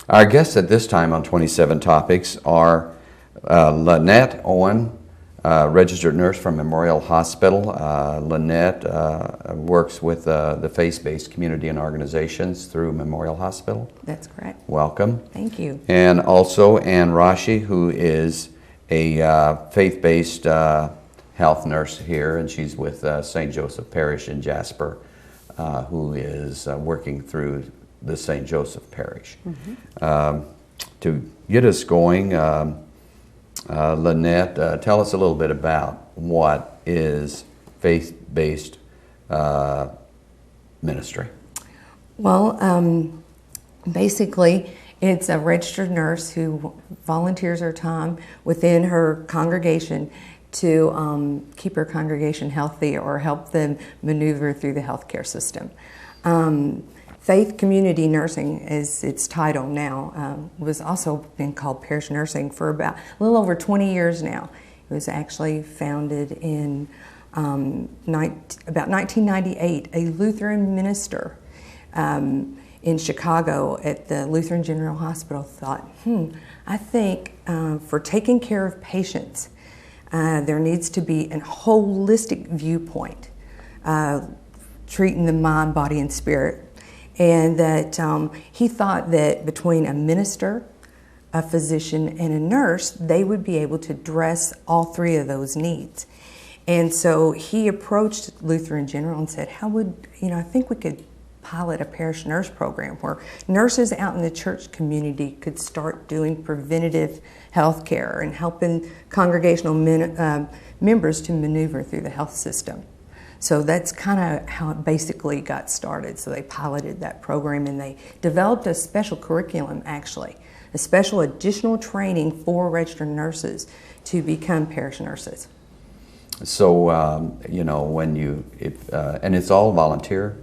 Our guests at this time on 27 Topics are Linette Owen, registered nurse from Memorial Hospital. Linette works with the faith-based community and organizations through Memorial Hospital. That's correct. Welcome. Thank you. And also Ann Rasche, who is a faith-based health nurse here, and she's with St. Joseph Parish in Jasper, who is working through the St. Joseph Parish. Mm-hmm. To get us going, Linette, tell us a little bit about what is faith-based ministry. Well, basically, it's a registered nurse who volunteers her time within her congregation to keep her congregation healthy or help them maneuver through the healthcare system. Faith Community Nursing is its title now. Was also been called Parish Nursing for about a little over 20 years now. It was actually founded in about 1998. A Lutheran minister in Chicago at the Lutheran General Hospital thought, I think for taking care of patients, there needs to be a holistic viewpoint, treating the mind, body, and spirit. And that he thought that between a minister, a physician, and a nurse, they would be able to address all three of those needs. And so he approached Lutheran General and said, I think we could pilot a parish nurse program where nurses out in the church community could start doing preventative health care and helping congregational members to maneuver through the health system. So that's kind of how it basically got started. So they piloted that program and they developed a special curriculum, actually, a special additional training for registered nurses to become parish nurses. So, and it's all volunteer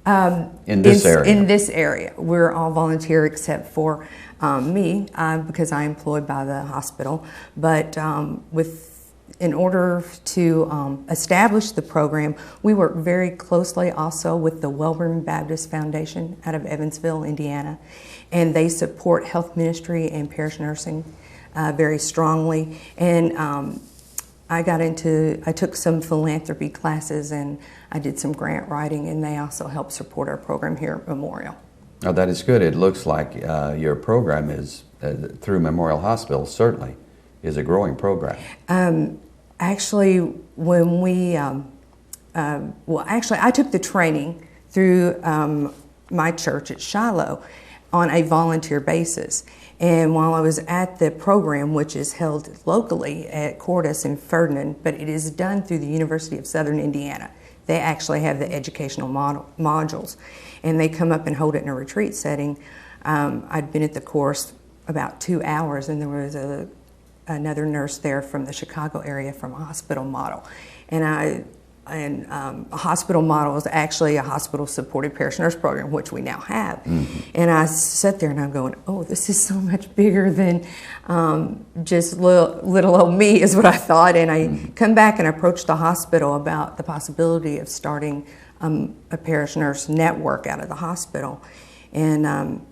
in this area? In this area. We're all volunteer except for me, because I'm employed by the hospital. But in order to establish the program, we work very closely also with the Welborn Baptist Foundation out of Evansville, Indiana, and they support health ministry and parish nursing very strongly. And I took some philanthropy classes and I did some grant writing, and they also help support our program here at Memorial. Oh, that is good. It looks like your program is, through Memorial Hospital, certainly is a growing program. Actually, when we, I took the training through my church at Shiloh on a volunteer basis. And while I was at the program, which is held locally at Cordis and Ferdinand, but it is done through the University of Southern Indiana. They actually have the educational modules, and they come up and hold it in a retreat setting. I'd been at the course about 2 hours, and there was another nurse there from the Chicago area from a hospital model. And a hospital model is actually a hospital-supported parish nurse program, which we now have. Mm-hmm. And I sat there and I'm going, oh, this is so much bigger than just little old me, is what I thought. And I come back and approached the hospital about the possibility of starting a parish nurse network out of the hospital. And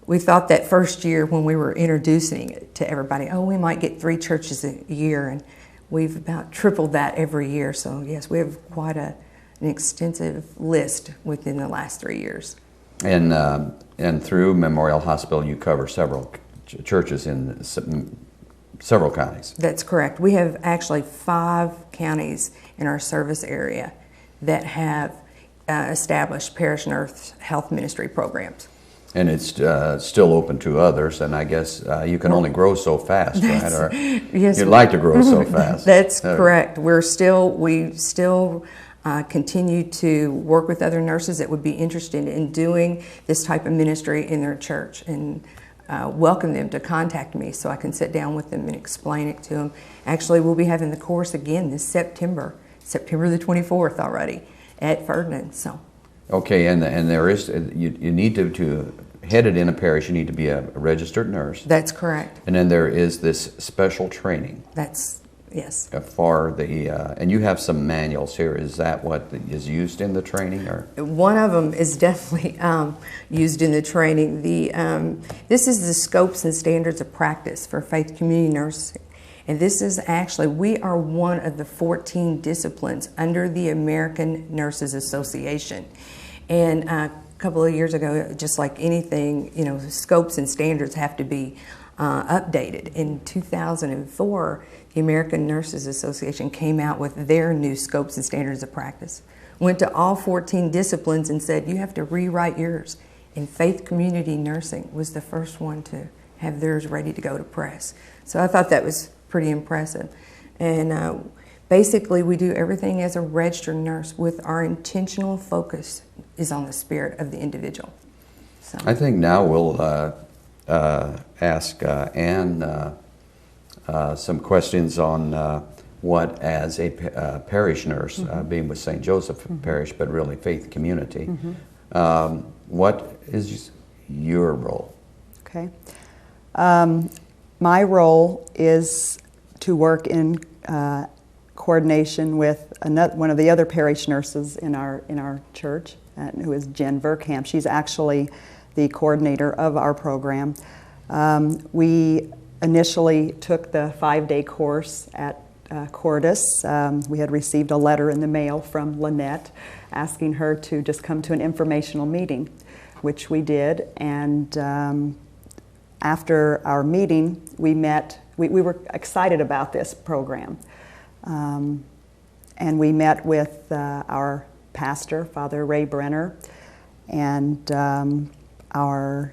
we thought that first year when we were introducing it to everybody, we might get 3 churches a year, and we've about tripled that every year. So yes, we have quite an extensive list within the last 3 years. And through Memorial Hospital, you cover several churches in several counties. That's correct. We have actually 5 counties in our service area that have established parish nurse health ministry programs. And it's still open to others, and I guess you can only grow so fast, right? Or yes, you'd like to grow so fast. That's correct. We still continue to work with other nurses that would be interested in doing this type of ministry in their church, and welcome them to contact me so I can sit down with them and explain it to them. Actually, we'll be having the course again this September the 24th already at Ferdinand. So. Okay, and there is you need to head it in a parish. You need to be a registered nurse. That's correct. And then there is this special training. That's Yes. For the, and you have some manuals here. Is that what is used in the training, or? One of them is definitely used in the training. This is the scopes and standards of practice for faith community nursing. And this is actually, we are one of the 14 disciplines under the American Nurses Association. And a couple of years ago, just like anything, scopes and standards have to be updated. In 2004, the American Nurses Association came out with their new scopes and standards of practice. Went to all 14 disciplines and said, you have to rewrite yours. And faith community nursing was the first one to have theirs ready to go to press. So I thought that was pretty impressive. And basically, we do everything as a registered nurse with our intentional focus is on the spirit of the individual. So I think now we'll ask Ann some questions on what, as a parish nurse, being with St. Joseph Parish, but really faith community, what is your role? Okay. My role is to work in coordination with one of the other parish nurses in our church, who is Jen Verkamp. She's actually the coordinator of our program. We initially took the 5-day course at Cordis. We had received a letter in the mail from Linette asking her to just come to an informational meeting, which we did. And after our meeting, we met. We were excited about this program. And we met with our pastor, Father Ray Brenner, and our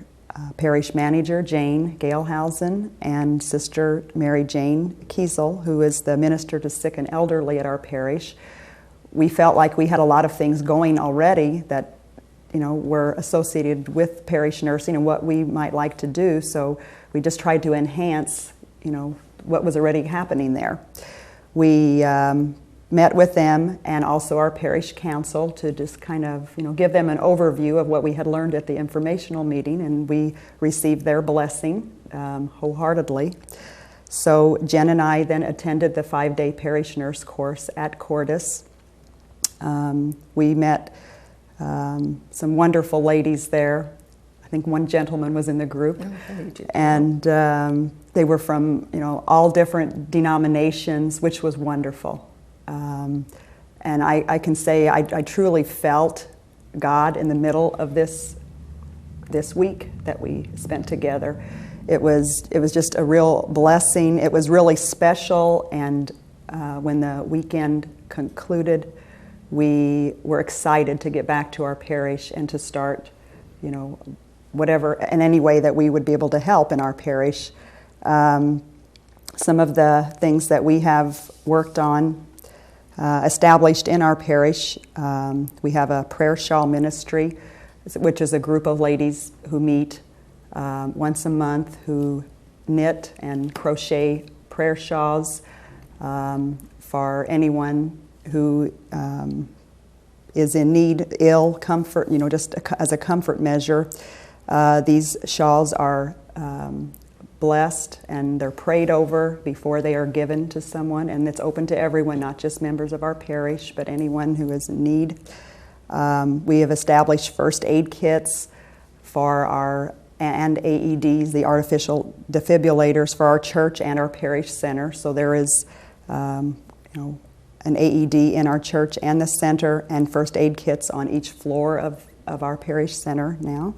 parish manager, Jane Galehausen, and Sister Mary Jane Kiesel, who is the minister to sick and elderly at our parish. We felt like we had a lot of things going already that were associated with parish nursing and what we might like to do, so we just tried to enhance what was already happening there. We met with them and also our parish council to just kind of give them an overview of what we had learned at the informational meeting, and we received their blessing wholeheartedly. So Jen and I then attended the 5-day parish nurse course at Cordis. We met some wonderful ladies there. I think one gentleman was in the group, and they were from all different denominations, which was wonderful. And I can say I truly felt God in the middle of this week that we spent together. It was just a real blessing. It was really special, and when the weekend concluded, we were excited to get back to our parish and to start, whatever, in any way that we would be able to help in our parish. Some of the things that we have worked on, established in our parish, we have a prayer shawl ministry, which is a group of ladies who meet once a month, who knit and crochet prayer shawls for anyone who is in need, ill, comfort, just as a comfort measure. These shawls are blessed and they're prayed over before they are given to someone, and it's open to everyone, not just members of our parish, but anyone who is in need. We have established first aid kits for and AEDs, the artificial defibrillators, for our church and our parish center. So there is an AED in our church and the center, and first aid kits on each floor of our parish center now.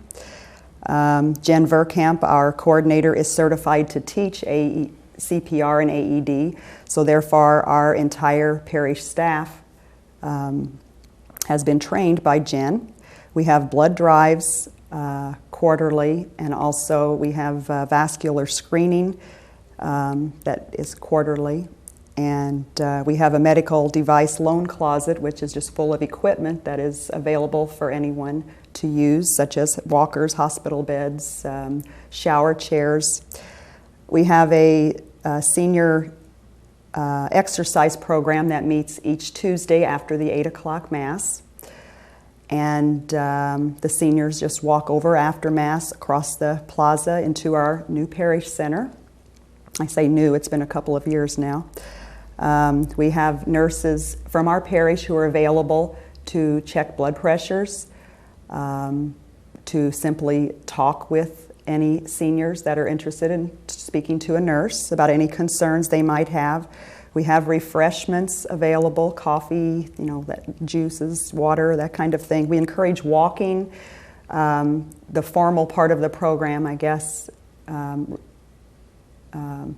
Jen Verkamp, our coordinator, is certified to teach CPR and AED, so therefore our entire parish staff has been trained by Jen. We have blood drives quarterly, and also we have vascular screening that is quarterly. And we have a medical device loan closet, which is just full of equipment that is available for anyone to use, such as walkers, hospital beds, shower chairs. We have a senior exercise program that meets each Tuesday after the 8 o'clock Mass. And the seniors just walk over after Mass across the plaza into our new parish center. I say new, it's been a couple of years now. We have nurses from our parish who are available to check blood pressures, to simply talk with any seniors that are interested in speaking to a nurse about any concerns they might have. We have refreshments available, coffee, juices, water, that kind of thing. We encourage walking. The formal part of the program, I guess,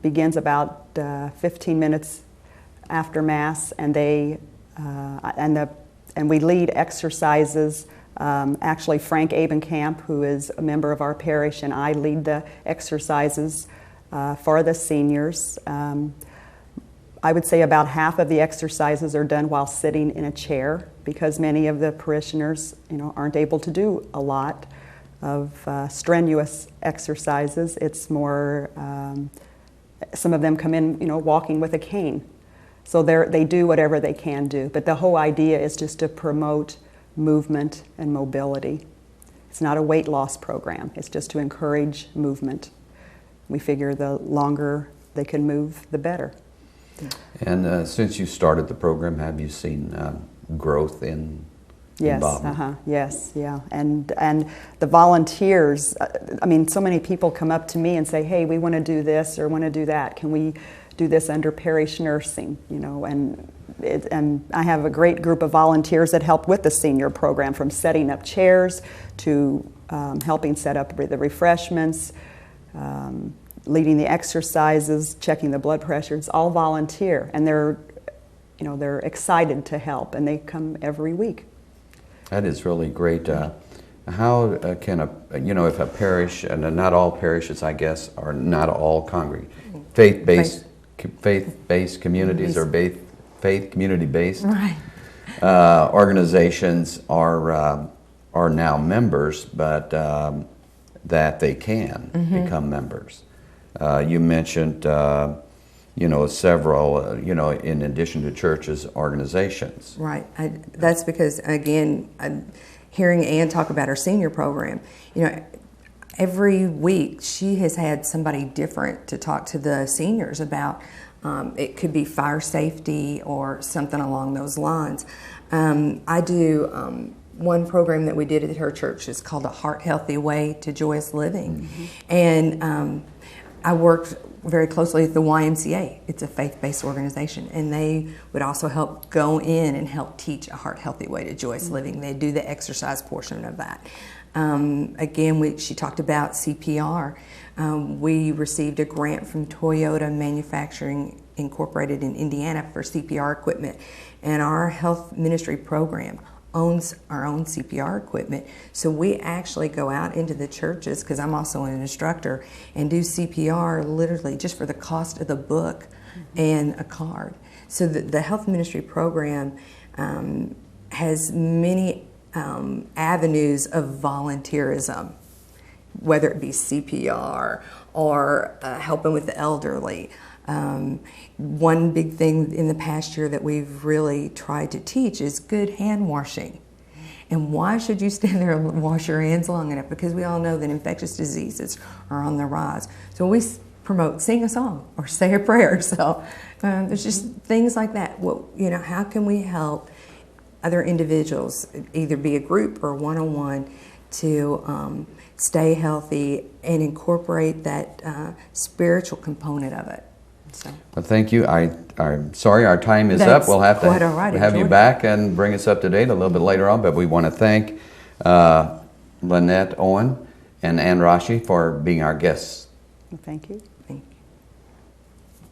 begins about 15 minutes after Mass, and we lead exercises. Actually, Frank Abenkamp, who is a member of our parish, and I lead the exercises for the seniors. I would say about half of the exercises are done while sitting in a chair, because many of the parishioners, aren't able to do a lot of strenuous exercises. It's more, some of them come in, walking with a cane. So they do whatever they can do. But the whole idea is just to promote movement and mobility. It's not a weight loss program. It's just to encourage movement. We figure the longer they can move, the better. And since you started the program, have you seen growth in involvement? Yes, yeah. And the volunteers, so many people come up to me and say, hey, we want to do this or want to do that. Can we do this under parish nursing? And I have a great group of volunteers that help with the senior program, from setting up chairs to helping set up the refreshments, leading the exercises, checking the blood pressure. It's all volunteer, and they're excited to help, and they come every week. That is really great. How can if a parish, and not all parishes, I guess, are not all faith-based communities or faith community-based right. Organizations are now members, but that they can become members. You mentioned, several, in addition to churches, organizations. Right. That's because, again, hearing Ann talk about her senior program, every week she has had somebody different to talk to the seniors about. It could be fire safety or something along those lines. I do one program that we did at her church is called A Heart Healthy Way to Joyous Living. And I worked very closely with the YMCA. It's a faith-based organization, and they would also help go in and help teach A Heart Healthy Way to Joyous Living. They do the exercise portion of that. Again, she talked about CPR. We received a grant from Toyota Manufacturing Incorporated in Indiana for CPR equipment, and our health ministry program owns our own CPR equipment. So we actually go out into the churches, because I'm also an instructor, and do CPR literally just for the cost of the book and a card. So the health ministry program has many avenues of volunteerism, whether it be CPR or helping with the elderly. One big thing in the past year that we've really tried to teach is good hand washing. And why should you stand there and wash your hands long enough? Because we all know that infectious diseases are on the rise. So we promote sing a song or say a prayer. So there's just things like that. Well, how can we help other individuals, either be a group or one-on-one, to stay healthy and incorporate that spiritual component of it. So. Well, thank you. I'm sorry our time is That's up. We'll have to quite all right. have you back and bring us up to date a little bit later on. But we want to thank Linette Owen and Ann Rasche for being our guests. Thank you. Thank you.